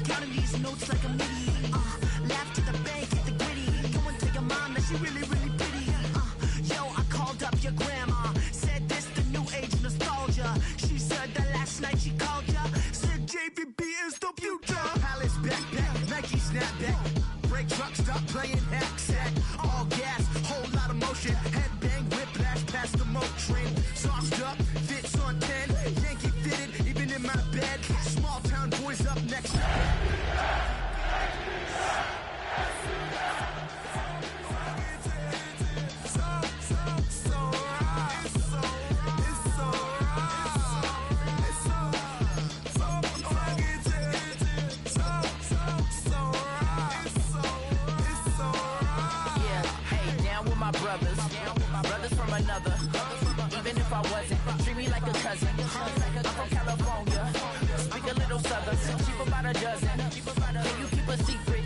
Counting these notes like a midi. Laugh to the bank, hit the gritty. Go and tell your mom that she really, really pretty. Yo, I called up your grandma. Said this the new age nostalgia. She said that last night she called ya. Said JVB is the future. Palace backpack, Nike snapback. Break truck, stop playing hack sack. All gas, whole lot of motion. Headbang, whiplash, past the moat train. Sauced up, fits on 10. Yankee fitted, even in my bed. Small town boys up next. Brothers from another. Even if I wasn't, treat me like a cousin. I'm from California. Speak a little southern. Cheap about a dozen. Can you keep a secret?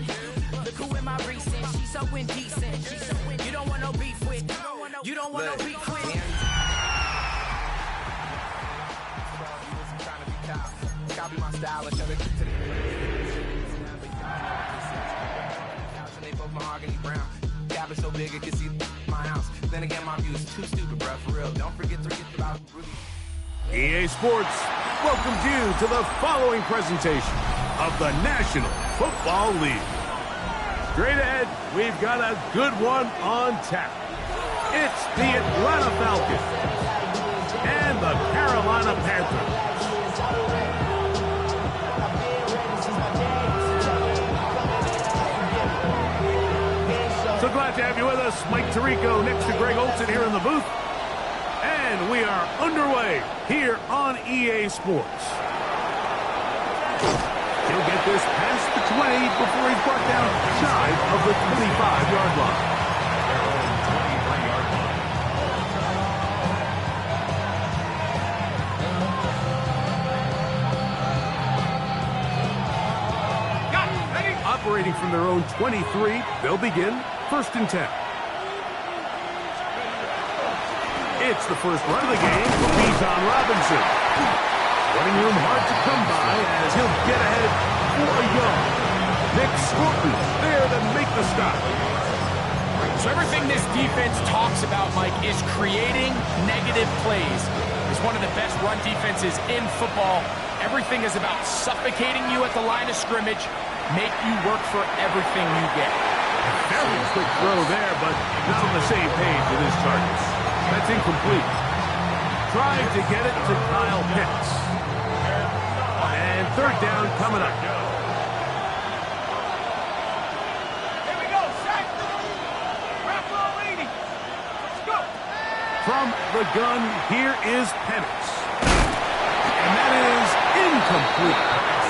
Look who in my recent. She's so indecent. You don't want no beef with. You don't want no beef with. Trying to be top. Copy my style and show it to the couch and they both mahogany brown. Gap is so big it can see my house. Then again, my view is too stupid, bro. For real. Don't forget about Rudy. EA Sports welcomes you to the following presentation of the National Football League. Straight ahead, we've got a good one on tap. It's the Atlanta Falcons and the Carolina Panthers. So glad to have you with us. Mike Tirico next to Greg Olson here in the booth. And we are underway here on EA Sports. He'll get this past the 20 before he's brought down shy of the 25-yard line. Operating from their own 23, they'll begin. 1st and 10. It's the first run of the game for Bijan Robinson. Running room hard to come by as he'll get ahead for a yard. Nick Scruton there to make the stop. So everything this defense talks about, Mike, is creating negative plays. It's one of the best run defenses in football. Everything is about suffocating you at the line of scrimmage, make you work for everything you get. Fairly quick throw there, but not on the same page with his targets. That's incomplete. Trying to get it to Kyle Pitts. And 3rd down coming up. Here we go, sack. Raffle leading. Let's go. From the gun, here is Penix. And that is incomplete.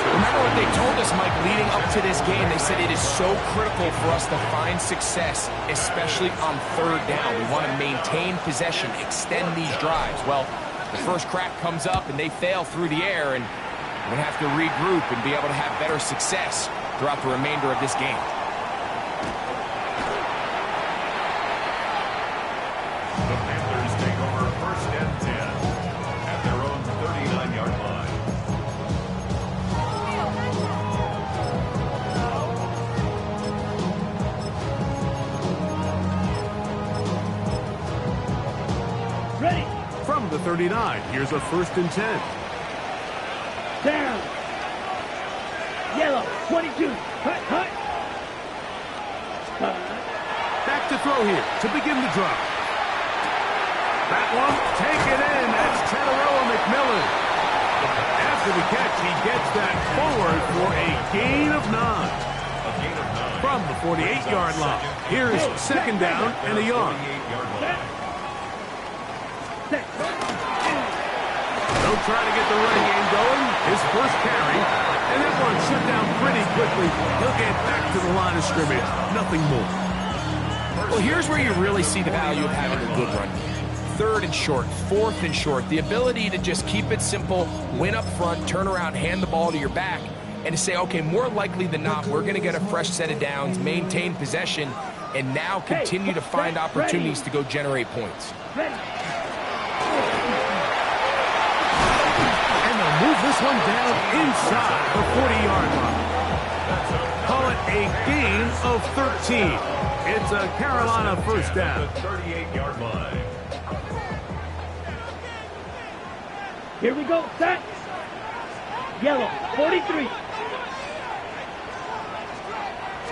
Remember what they told us, Mike, leading up to this game. They said it is so critical for us to find success, especially on 3rd down. We want to maintain possession, extend these drives. Well, the first crack comes up, and they fail through the air, and we're going to have to regroup and be able to have better success throughout the remainder of this game. The Panthers take over 1st and 10 at their own 39-yard line. Ready. From the 39, here's a 1st and 10. Down. Yellow, 22. Hut, hut. Back to throw here to begin the drive. That one, taken in. That's Teteroa McMillan. After the catch, he gets that forward for a gain of 9. From the 48-yard line, here's 2nd down and a yard. They'll try to get the running game going. His first carry. And that one shut down pretty quickly. He'll get back to the line of scrimmage. Nothing more. Well, here's where you really see the value of having a good run. 3rd and short, 4th and short. The ability to just keep it simple, win up front, turn around, hand the ball to your back, and to say, okay, more likely than not, we're going to get a fresh set of downs, maintain possession, and now continue to find opportunities to go generate points. And they'll move this one down inside the 40-yard line. a gain of 13. It's a Carolina first down. 38-yard line. Here we go, set. Yellow, 43.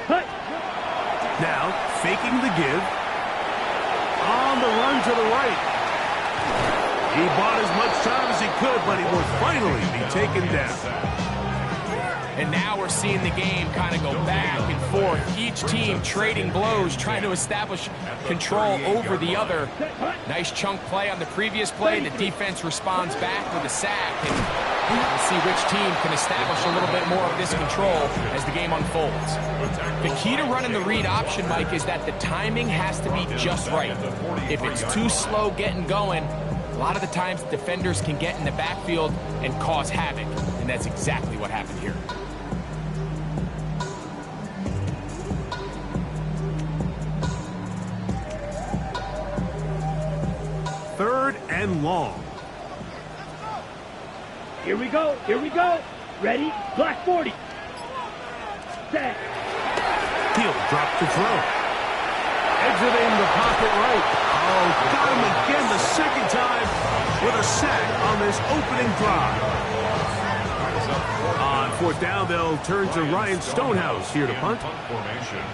Hut. Now, faking the give. On the run to the right. He bought as much time as he could, but he will finally be taken down. And now we're seeing the game kind of go back and forth. Each team trading blows, trying to establish control over the other. Nice chunk play on the previous play. The defense responds back with a sack. And we'll see which team can establish a little bit more of this control as the game unfolds. The key to running the read option, Mike, is that the timing has to be just right. If it's too slow getting going, a lot of the times defenders can get in the backfield and cause havoc. And that's exactly what happened here. Third and long. Here we go, here we go. Ready, black 40. Set. He'll drop to throw. Exiting the pocket right. Oh, got him again the second time with a sack on this opening drive. On fourth down, they'll turn to Ryan Stonehouse here to punt. Formation.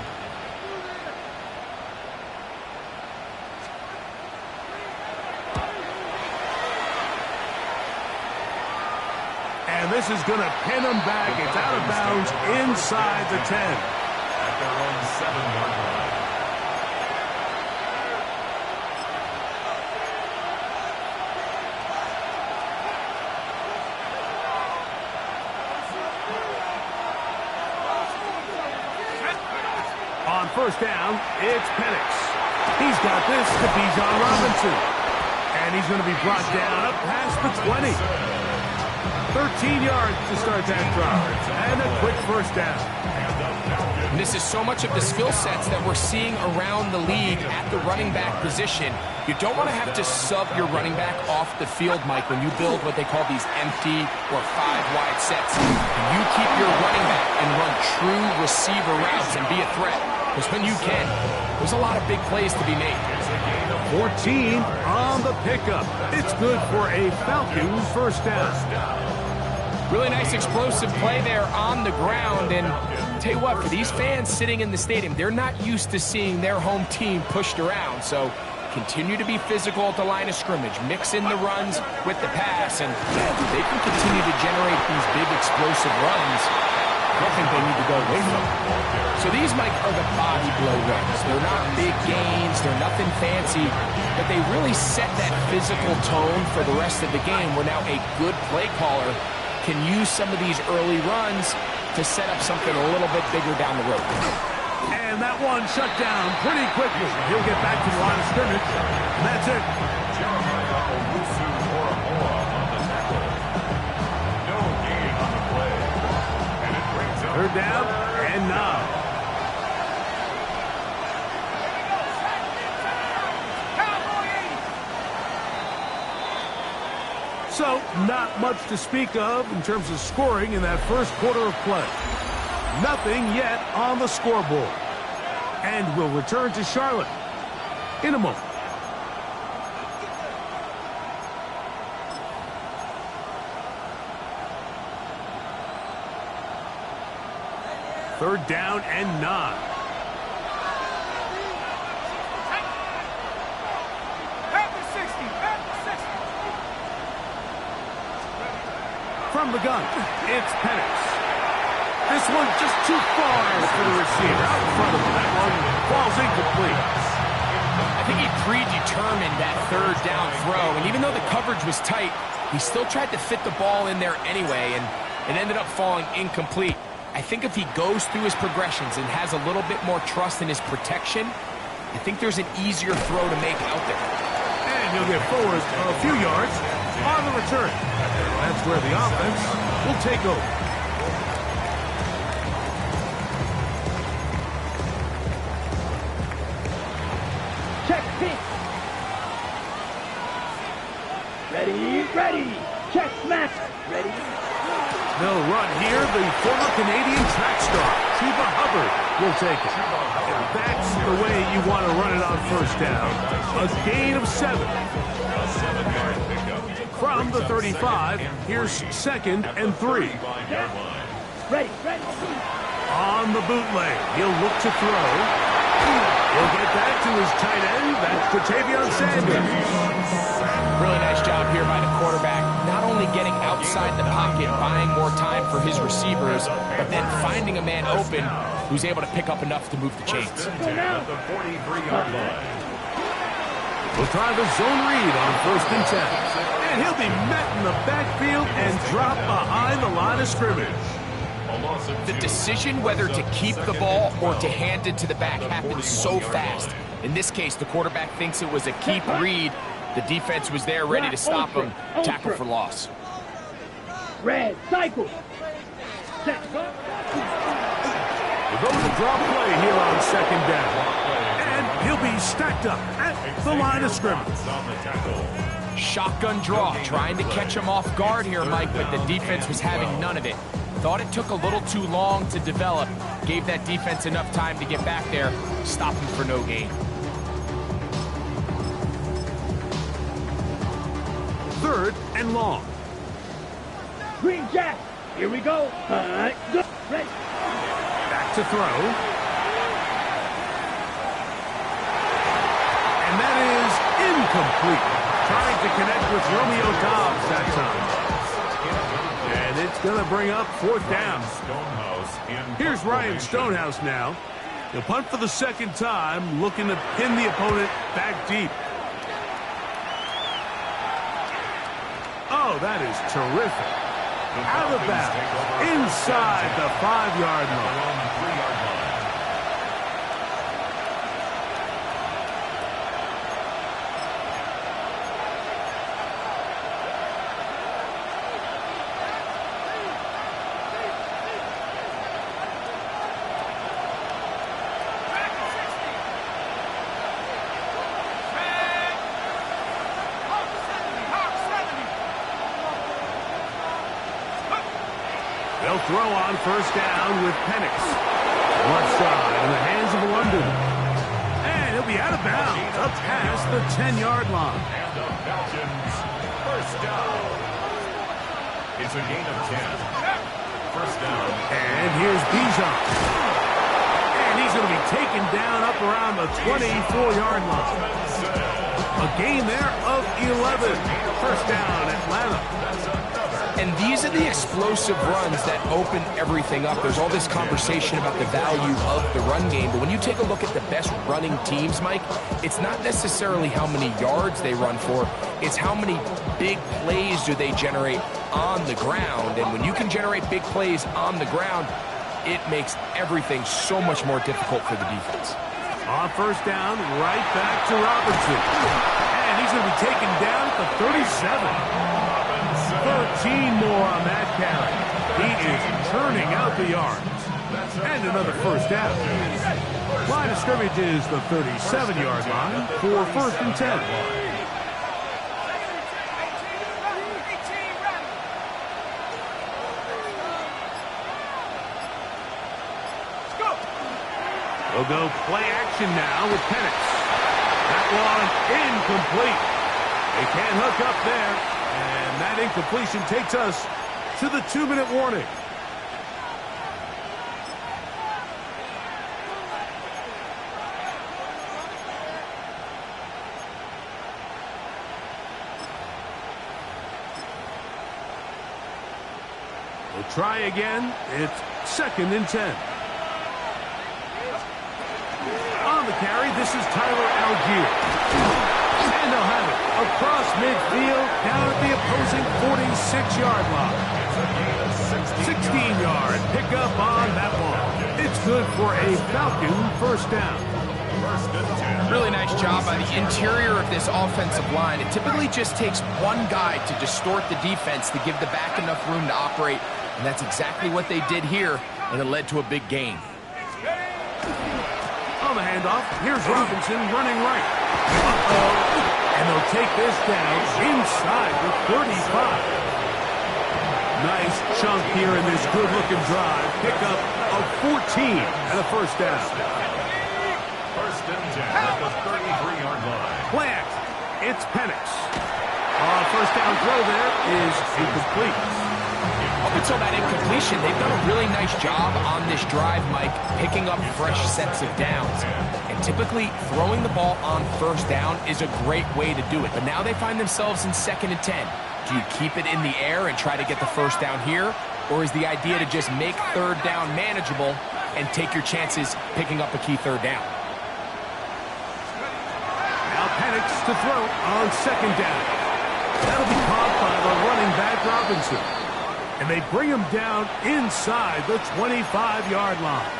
And this is going to pin him back. It's out of bounds inside the 10. At their own 7-yard line. On first down, it's Penix. He's got this to Bijan Robinson. And he's going to be brought down up past the 20. 13 yards to start that drive. And a quick first down. And this is so much of the skill sets that we're seeing around the league at the running back position. You don't want to have to sub your running back off the field, Mike, when you build what they call these empty or 5-wide sets. You keep your running back and run true receiver routes and be a threat. Because when you can, there's a lot of big plays to be made. 14 on the pickup. It's good for a Falcons first down. Really nice explosive play there on the ground. And tell you what, for these fans sitting in the stadium, they're not used to seeing their home team pushed around. So continue to be physical at the line of scrimmage. Mix in the runs with the pass. And they can continue to generate these big explosive runs. I don't think they need to go away from them. So these, Mike, are the body blow runs. They're not big gains. They're nothing fancy. But they really set that physical tone for the rest of the game where now a good play caller can use some of these early runs to set up something a little bit bigger down the road. And that one shut down pretty quickly. He'll get back to the line of scrimmage. And that's it. No gain on the play. And it brings up Third down and 9. So, not much to speak of in terms of scoring in that first quarter of play. Nothing yet on the scoreboard. And we'll return to Charlotte in a moment. Third down and 9. From the gun, it's Penix. This one just too far for the receiver. Out in front of him. That one falls incomplete. I think he predetermined that third down throw, and even though the coverage was tight, he still tried to fit the ball in there anyway, and it ended up falling incomplete. I think if he goes through his progressions and has a little bit more trust in his protection, I think there's an easier throw to make out there. And he'll get forward a few yards on the return. That's where the offense will take over. Check pitch. Ready, ready. Check smash. Ready. They'll run here. The former Canadian track star, Chuba Hubbard, will take it. And that's the way you want to run it on first down. A gain of 7. A 7-yard pickup. From the 35, here's 2nd and 3. Ready. On the bootleg, he'll look to throw. He'll get that to his tight end. That's Ja'Tavion Sanders. Really nice job here by the quarterback. Not only getting outside the pocket, buying more time for his receivers, but then finding a man open who's able to pick up enough to move the chains. At the 43-yard line. We'll try the zone read on 1st and 10. And he'll be met in the backfield and dropped behind the line of scrimmage. The decision whether to keep the ball or to hand it to the back happens so fast. In this case, the quarterback thinks it was a keep read. The defense was there ready to stop him. Tackle for loss. Red, cycle. Set. We'll go to the draw play here on 2nd down. And he'll be stacked up at the line of scrimmage. Shotgun draw, trying to catch him off guard here, Mike, but the defense was having none of it. Thought it took a little too long to develop. Gave that defense enough time to get back there. Stop him for no gain. 3rd and long. Green Jack. Here we go. Go. Ready. Back to throw. And that is incomplete. Trying to connect with Romeo Dobbs that time. And it's going to bring up 4th down. Here's Ryan Stonehouse now. He'll punt for the 2nd time, looking to pin the opponent back deep. Oh, that is terrific. Out of bounds, inside the 5-yard line. They'll throw on 1st down with Penix. Left side in the hands of London. And he'll be out of bounds up past the 10-yard line. And the Falcons, 1st down. It's a gain of 10. 1st down. And here's Bijan. And he's going to be taken down up around the 24-yard line. A gain there of 11. 1st down, Atlanta. And these are the explosive runs that open everything up. There's all this conversation about the value of the run game, but when you take a look at the best running teams, Mike, it's not necessarily how many yards they run for, it's how many big plays do they generate on the ground. And when you can generate big plays on the ground, it makes everything so much more difficult for the defense. On 1st down, right back to Robinson. And he's going to be taken down at the 37. 13 more on that carry. He is turning out the yards. And another 1st down. Line of scrimmage is the 37-yard line for 1st and 10. We'll go play action now with Penix. That one incomplete. They can't hook up there. And that incompletion takes us to the 2-minute warning. We'll try again. It's 2nd and 10. On the carry, this is Tyler Algier. And they'll have it across midfield, down at the opposing 46-yard line. 16-yard pickup on that one. It's good for a Falcon 1st down. Really nice job by the interior of this offensive line. It typically just takes one guy to distort the defense to give the back enough room to operate, and that's exactly what they did here, and it led to a big gain. On the handoff, here's Robinson running right. And they'll take this down inside the 35. Nice chunk here in this good-looking drive. Pickup of 14 and a first down. First and 10 at the 33-yard line. Plant. It's Penix. First down throw there is incomplete. Up until that incompletion, they've done a really nice job on this drive, Mike, picking up fresh sets of downs. And typically, throwing the ball on first down is a great way to do it. But now they find themselves in 2nd and 10. Do you keep it in the air and try to get the first down here? Or is the idea to just make third down manageable and take your chances picking up a key third down? Now Penix to throw on 2nd down. That'll be caught by the running back Robinson. And they bring him down inside the 25-yard line.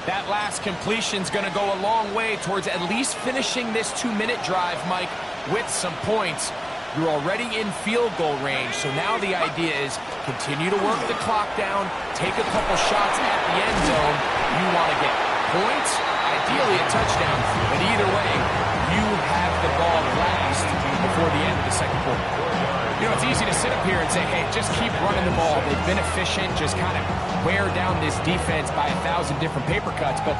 That last completion's going to go a long way towards at least finishing this 2-minute drive, Mike, with some points. You're already in field goal range, so now the idea is continue to work the clock down, take a couple shots at the end zone. You want to get points, ideally a touchdown, but either way, you have the ball last before the end of the second quarter. You know, it's easy to sit up here and say, hey, just keep running the ball. They've been efficient, just kind of wear down this defense by 1,000 different paper cuts, but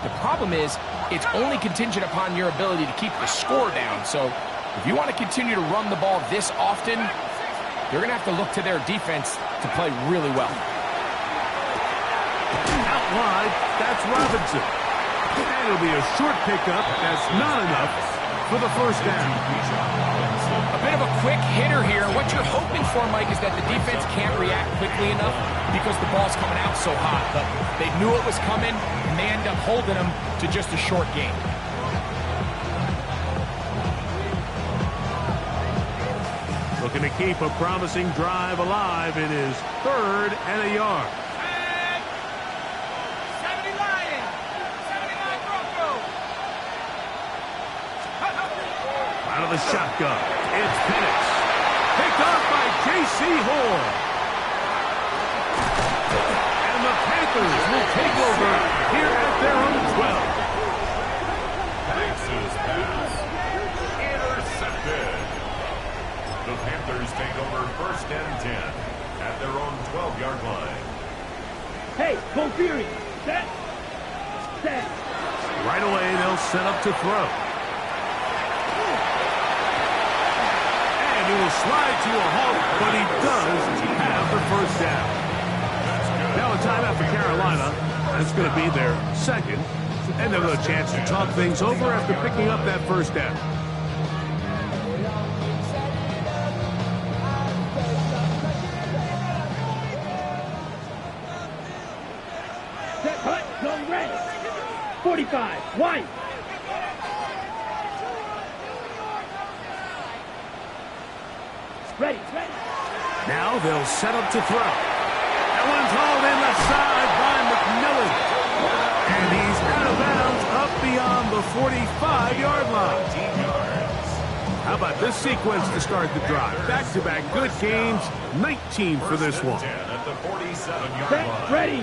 the problem is it's only contingent upon your ability to keep the score down. So if you want to continue to run the ball this often, you're going to have to look to their defense to play really well. Out wide, that's Robinson. And it'll be a short pickup. That's not enough for the first down. A bit of a quick hitter here. What you're hoping for, Mike, is that the defense can't react quickly enough because the ball's coming out so hot. But they knew it was coming, and they end up holding them to just a short game. Looking to keep a promising drive alive. It is 3rd and a yard. 70 Lions! 79 Broncos! Out of the shotgun, it's Penix. Picked off by J.C. Horn. And the Panthers will take over here at their own 12. Penix's pass. Intercepted. The Panthers take over 1st and 10 at their own 12-yard line. Hey, go Fury. Set. Set. Right away, they'll set up to throw. And he will slide to a halt, but he does have the first down. Now a timeout for Carolina. That's going to be their second. And they'll have a chance to talk things over after picking up that first down. Set. Cut. Go red. 45. White. Ready. Ready. Now they'll set up to throw. That one's hauled in the side by McMillan. And he's out of bounds up beyond the 45-yard line. How about this sequence to start the drive? Back-to-back good gains, 19 for this one. At the 47-yard Set. line. Ready.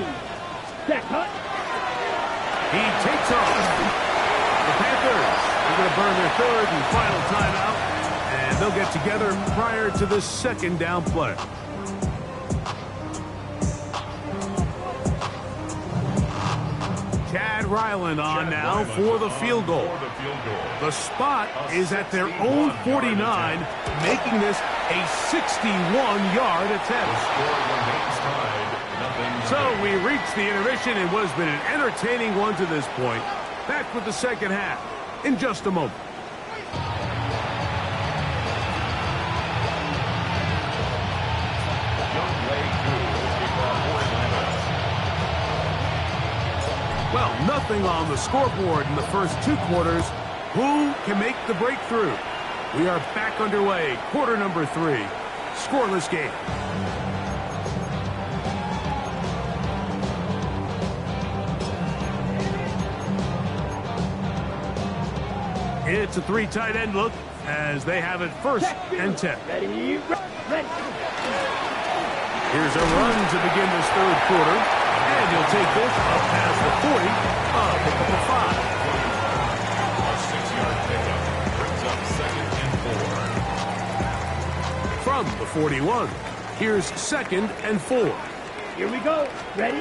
Set. Cut. He takes off. The Panthers are going to burn their 3rd and final timeout, and they'll get together prior to the 2nd down play. Chad Ryland on now for the field goal. The spot is at their own 49, making this a 61-yard attempt. So we reach the intermission in what has been an entertaining one to this point. Back with the second half in just a moment. Well, nothing on the scoreboard in the first 2 quarters. Who can make the breakthrough? We are back underway. Quarter number 3. Scoreless game. It's a 3 tight end look as they have it 1st and 10. Ready. Ready. Here's a run to begin this 3rd quarter. And he'll take this up past the 40, pick up a 5. A 6-yard pickup brings up 2nd and 4. From the 41. Here's 2nd and 4. Here we go. Ready?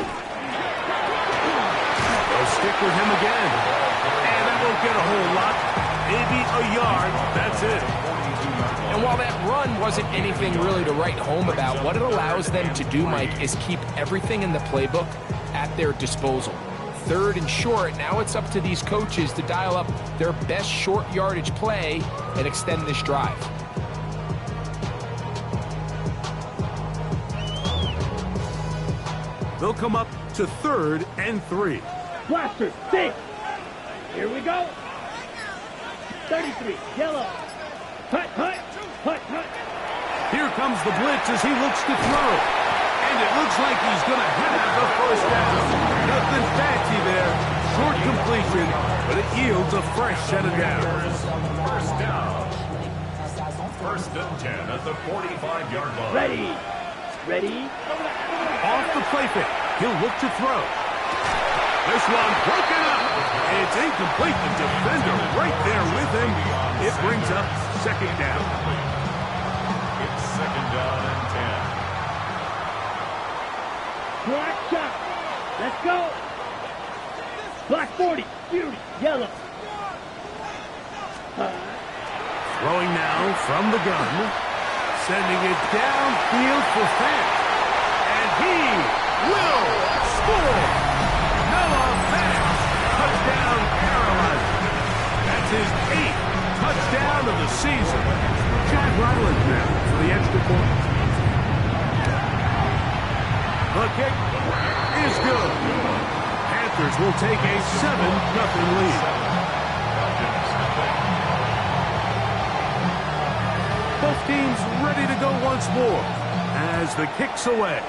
They'll stick with him again. And that won't get a whole lot. Maybe a yard. That's it. And while that run wasn't anything really to write home about, what it allows them to do, Mike, is keep everything in the playbook at their disposal. 3rd and short, now it's up to these coaches to dial up their best short yardage play and extend this drive. They'll come up to 3rd and 3. Blaster, six. Here we go. 33, yellow. Hut, hut, hut, hut. Here comes the blitz as he looks to throw. And it looks like he's going to have the first down. Nothing fancy there. Short completion, but it yields a fresh set of downs. First down. 1st and 10 at the 45-yard line. Ready. Ready. Off the play fake. He'll look to throw. This one broken up. It's incomplete. The defender right there with him. It brings up 2nd down. It's 2nd down and 10. Black shot. Let's go. Black 40. Beauty. Yellow. Throwing now from the gun. Sending it downfield for Fant. And he will score. Noah Fant. Touchdown, Carolina. That's his 8th touchdown of the season. Chad Ryland now for the extra point. The kick is good. Panthers will take a 7-0 lead. Both teams ready to go once more as the kick's away.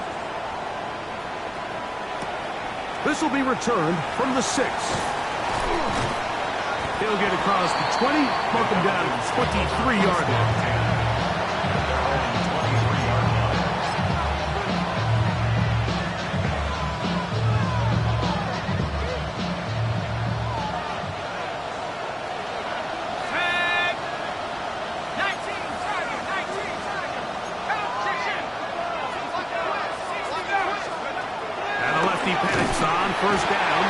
This will be returned from the 6. He'll get across the 20, mark him down at the 23-yard line. On 1st down.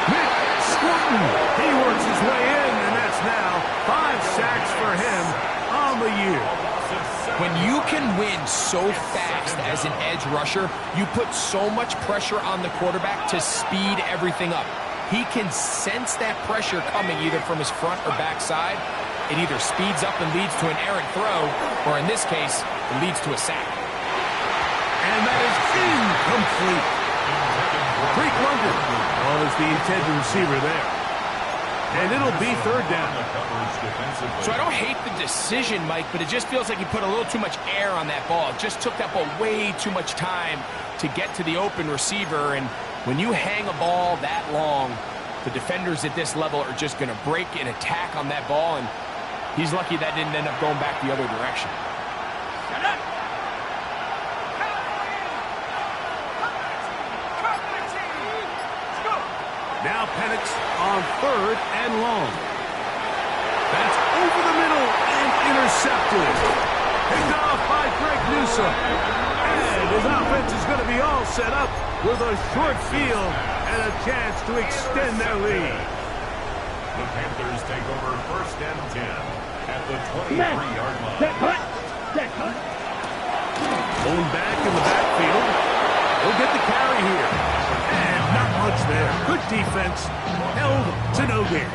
Mick Scruton. He works his way in, and that's now 5 sacks for him on the year. When you can win so fast as an edge rusher, you put so much pressure on the quarterback to speed everything up. He can sense that pressure coming either from his front or back side. It either speeds up and leads to an errant throw, or in this case, it leads to a sack. And that is incomplete. Drake London was the intended receiver there. And it'll be 3rd down. So I don't hate the decision, Mike, but it just feels like he put a little too much air on that ball. It just took that ball way too much time to get to the open receiver. And when you hang a ball that long, the defenders at this level are just going to break and attack on that ball. And he's lucky that didn't end up going back the other direction. Now Penix on 3rd and long. That's over the middle and intercepted. Picked off by Greg Newsome. And his offense is going to be all set up with a short field and a chance to extend their lead. The Panthers take over 1st and 10 at the 23-yard line. Set hut. Set hut. Going back in the backfield. He'll get the carry here. And not much there. Good defense. Held to no gain.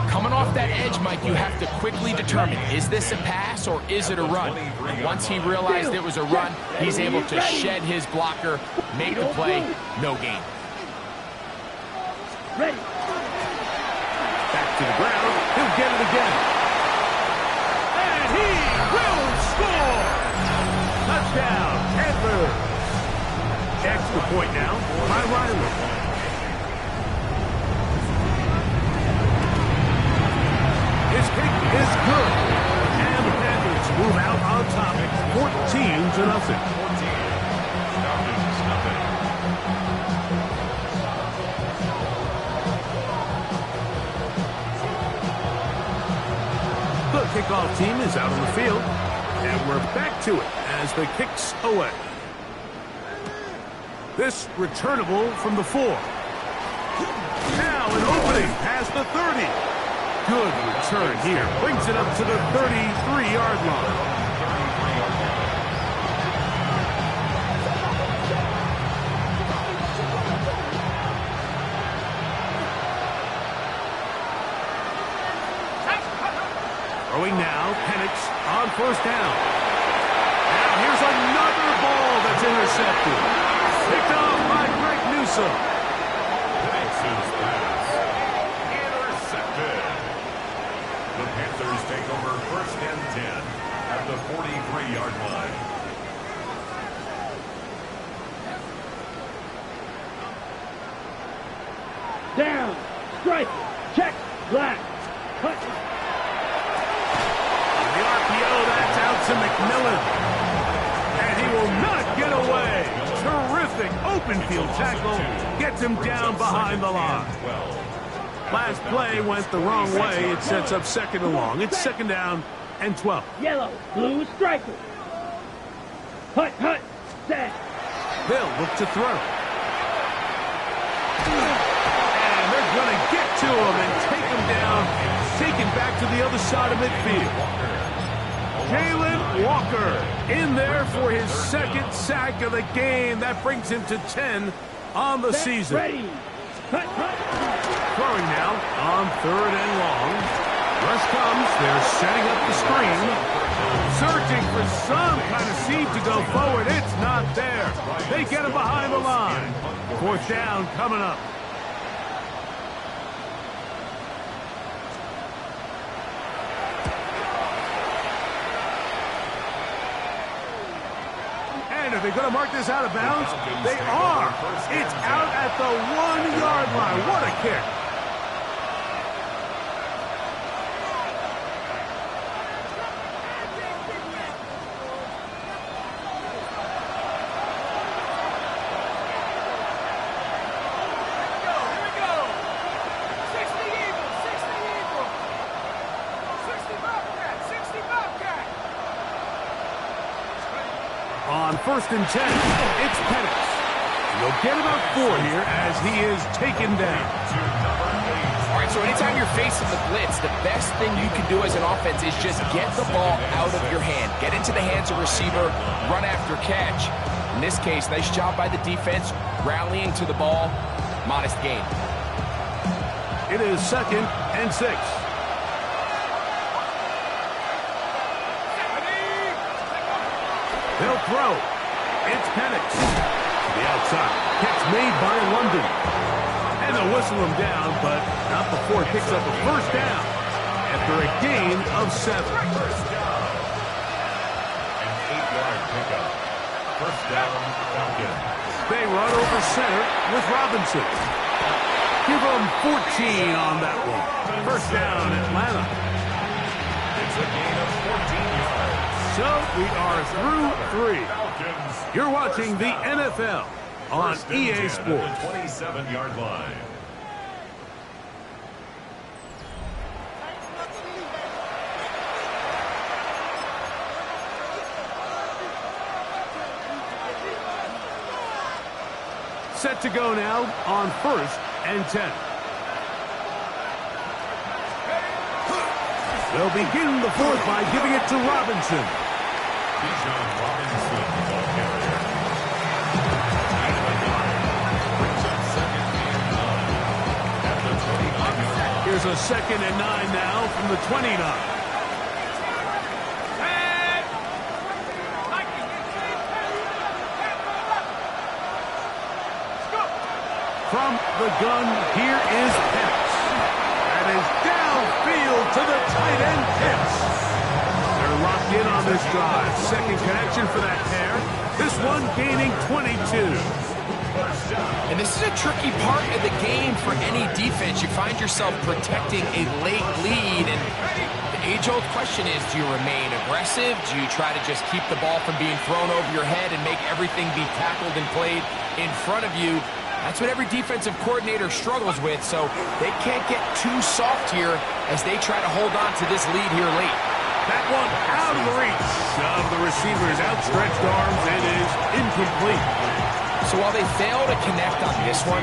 Coming off that edge, Mike, you have to quickly determine, is this a pass or is it a run? And once he realized it was a run, he's able to shed his blocker, make the play, no gain. Ready. Back to the ground. He'll get it again. And he will score! Touchdown, Panthers! Extra point now by Riley. His kick is good. And the Panthers move out on top 14-0. The kickoff team is out on the field. And we're back to it as the kick's away. This returnable from the 4. Now an opening past the 30. Good return here. Brings it up to the 33-yard line. Throwing now, Penix on first down. Now here's another ball that's intercepted. Picked off by Greg Newsome. Penix's pass. Intercepted. The Panthers take over first and 10 at the 43-yard line. Down. Strike. Check. Black. Cut. The RPO, that's out to McMillan. And he will not get away. Terrific open field tackle. Gets him down behind the line. Last play went the wrong way. It sets up second and long. It's second down and 12. Yellow. Blue striker. Hut. Hut. Set. They'll look to throw. And they're going to get to him and take him down. Taken back to the other side of midfield. Jalen Walker in there for his second sack of the game. That brings him to 10 on the season. Ready. Hut. Hut. Throwing now on third and long. Rush comes. They're setting up the screen. Searching for some kind of seed to go forward. It's not there. They get him behind the line. Fourth down coming up. And are they going to mark this out of bounds? They are. It's out at the 1-yard line. What a kick. On first and 10, it's Penix. You'll get about 4 here as he is taken down. All right, so anytime you're facing the blitz, the best thing you can do as an offense is just get the ball out of your hand. Get into the hands of receiver, run after catch. In this case, nice job by the defense, rallying to the ball. Modest gain. It is second and 6. They'll throw. It's Penix. To the outside. Catch made by London. And they'll whistle him down, but not before it picks up a first down after a gain of 7. First down. An 8-yard pickup. First down, Falcons. They run over center with Robinson. Give them 14 on that one. First down, Atlanta. It's a gain of 14 yards. So we are through 3. You're watching the NFL on EA Sports. 27-yard line. Set to go now on first and 10. They'll begin the fourth by giving it to Robinson. Robinson, ball carrier. Brings up second and 9 at the 29-yard line. Here's a second and 9 now from the 29. From the gun, here is Penix. That is downfield to the tight end Pitts. They're locked in on this drive. Second connection for that pair. This one gaining 22. And this is a tricky part of the game for any defense. You find yourself protecting a late lead, and the age-old question is, do you remain aggressive? Do you try to just keep the ball from being thrown over your head and make everything be tackled and played in front of you? That's what every defensive coordinator struggles with, so they can't get too soft here as they try to hold on to this lead here late. That one out of the reach of the receiver's outstretched arms. It is incomplete. So while they fail to connect on this one,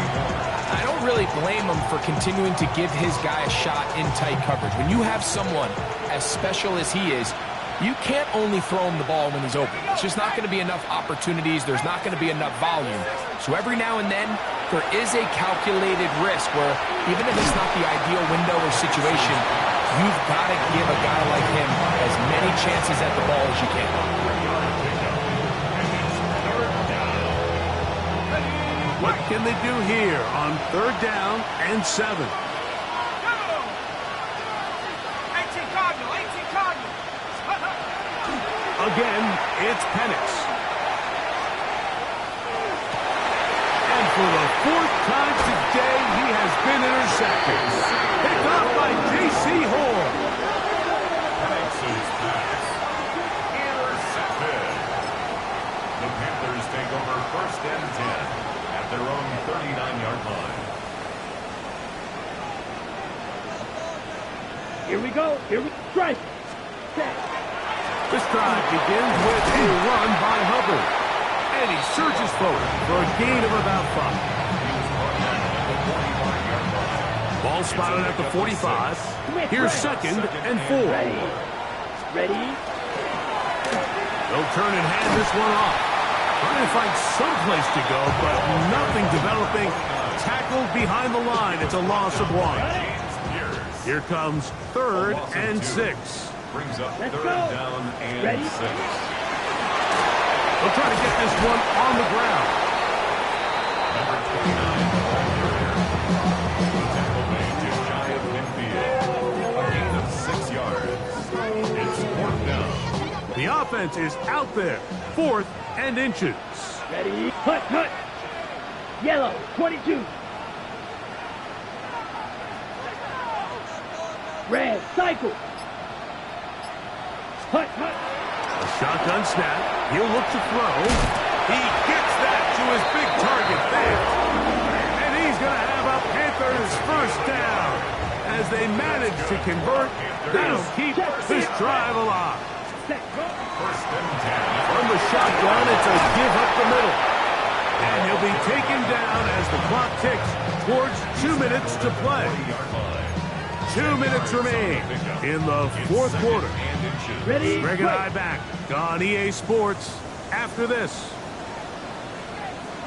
I don't really blame him for continuing to give his guy a shot in tight coverage. When you have someone as special as he is, you can't only throw him the ball when he's open. It's just not going to be enough opportunities. There's not going to be enough volume. So every now and then, there is a calculated risk where even if it's not the ideal window or situation, you've got to give a guy like him as many chances at the ball as you can. What can they do here on 3rd down and 7? 18 Cardinal, 18 Cardinal. Again, it's Penix. And for the 4th time today, he has been intercepted. Picked off by J.C. Horn. Penix's pass. Intercepted. The Panthers take over 1st and 10 at their own 39-yard line. Here we go. Here we strike. Set. This drive begins with a run by Hubbard. And he surges forward for a gain of about 5. Ball spotted at the 45. Here's 2nd and 4. Ready. Ready. They'll turn and hand this one off. Trying to find some place to go, but nothing developing. Tackled behind the line. It's a loss of 1. Here comes 3rd and 6. Brings up Let's 3rd go. down and Ready? 6. They'll try to get this one on the ground. Number 29, Paul Turner. The tackle made just shy of midfield. A gain of 6 yards. It's 4th down. The offense is out there. 4th and inches. Ready. Cut, cut. Yellow, 22. Red, cycle. Cut, cut. A shotgun snap. He'll look to throw. He gets that to his big target there. And he's going to have a Panthers 1st down. As they manage to convert, they'll keep this drive alive. Set. 1st and 10. From the shotgun, it's a give up the middle. And he'll be taken down as the clock ticks towards 2 minutes to play. 2 minutes remain in the 4th quarter. Ready. Greg and I back on EA Sports after this.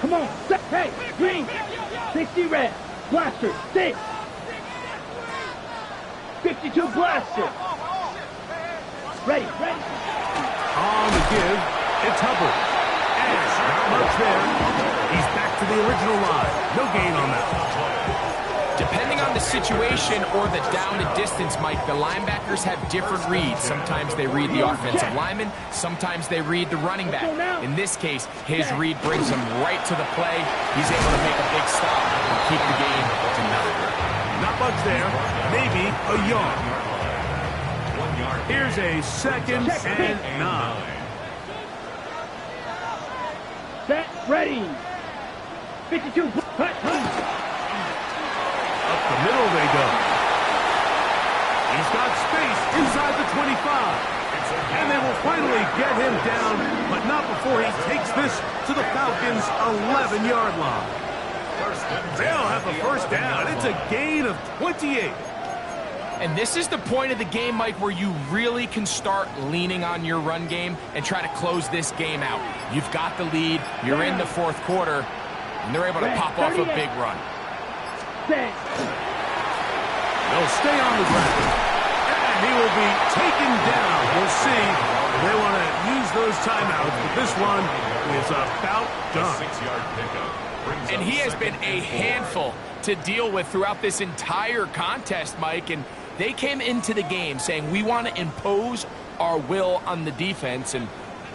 Come on. Set. Hey, green. 60 red. Blaster, 6. 52 blaster. Ready, ready. On the give, it's Hubbard. And not much there. He's back to the original line. No gain on that. Depending on the situation or the down and distance, Mike, the linebackers have different reads. Sometimes they read the offensive lineman. Sometimes they read the running back. In this case, his read brings him right to the play. He's able to make a big stop and keep the game to nothing. Not much there. Maybe a yard. Here's a 2nd and 9. Set. Ready. 52. Cut, cut. Up the middle they go. He's got space inside the 25. And they will finally get him down, but not before he takes this to the Falcons' 11-yard line. They'll have the 1st down. It's a gain of 28. And this is the point of the game, Mike, where you really can start leaning on your run game and try to close this game out. You've got the lead. You're in the 4th quarter, and they're able to pop off a big run. Set. They'll stay on the ground. And he will be taken down. We'll see if they want to use those timeouts, but this one is about done. 6-yard pickup. And he has been a handful to deal with throughout this entire contest, Mike, and they came into the game saying, we want to impose our will on the defense, and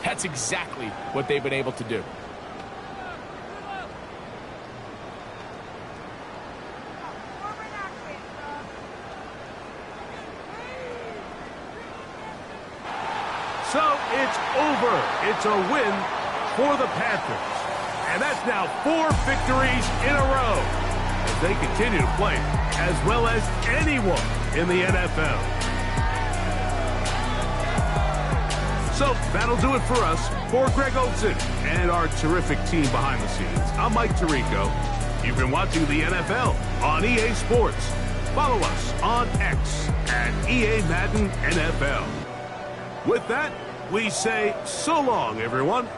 that's exactly what they've been able to do. So it's over. It's a win for the Panthers. And that's now 4 victories in a row as they continue to play as well as anyone in the NFL. So that'll do it for us. For Greg Olson and our terrific team behind the scenes, I'm Mike Tirico. You've been watching the NFL on EA Sports. Follow us on X at EA Madden NFL. With that, we say so long, everyone.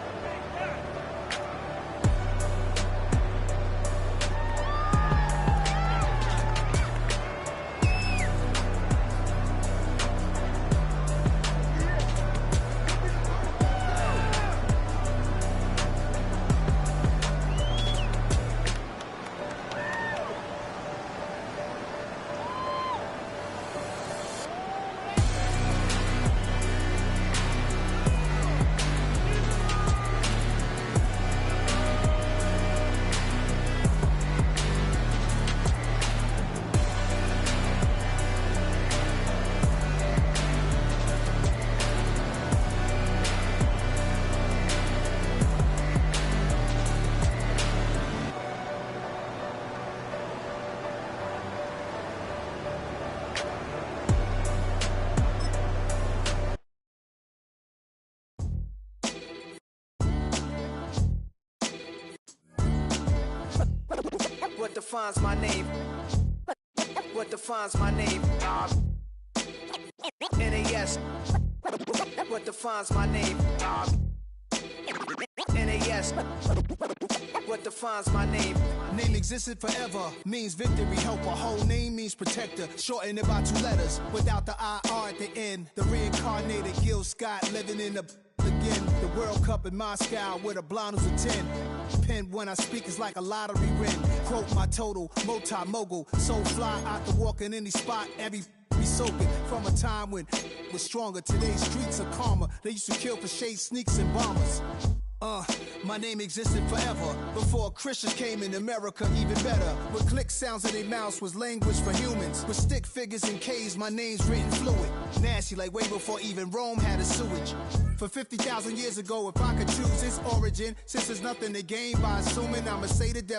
What defines my name? What defines my name? NAS. What defines my name? NAS. What defines my name? Name existed forever, means victory, helper. Whole name means protector, shortened it by 2 letters, without the IR at the end. The reincarnated Gil Scott living in the again. The World Cup in Moscow with a blonde who's a 10. Pen when I speak is like a lottery win. Quote my total, multi-mogul. So fly out to walk in any spot, every be soaking from a time when was stronger. Today's streets are calmer. They used to kill for shade sneaks and bombers. My name existed forever before Christians came in America, even better. With click sounds in their mouths was language for humans. With stick figures and K's, my name's written fluid. Nasty like way before even Rome had a sewage. For 50,000 years ago, if I could choose its origin, since there's nothing to gain by assuming I'ma say the devil.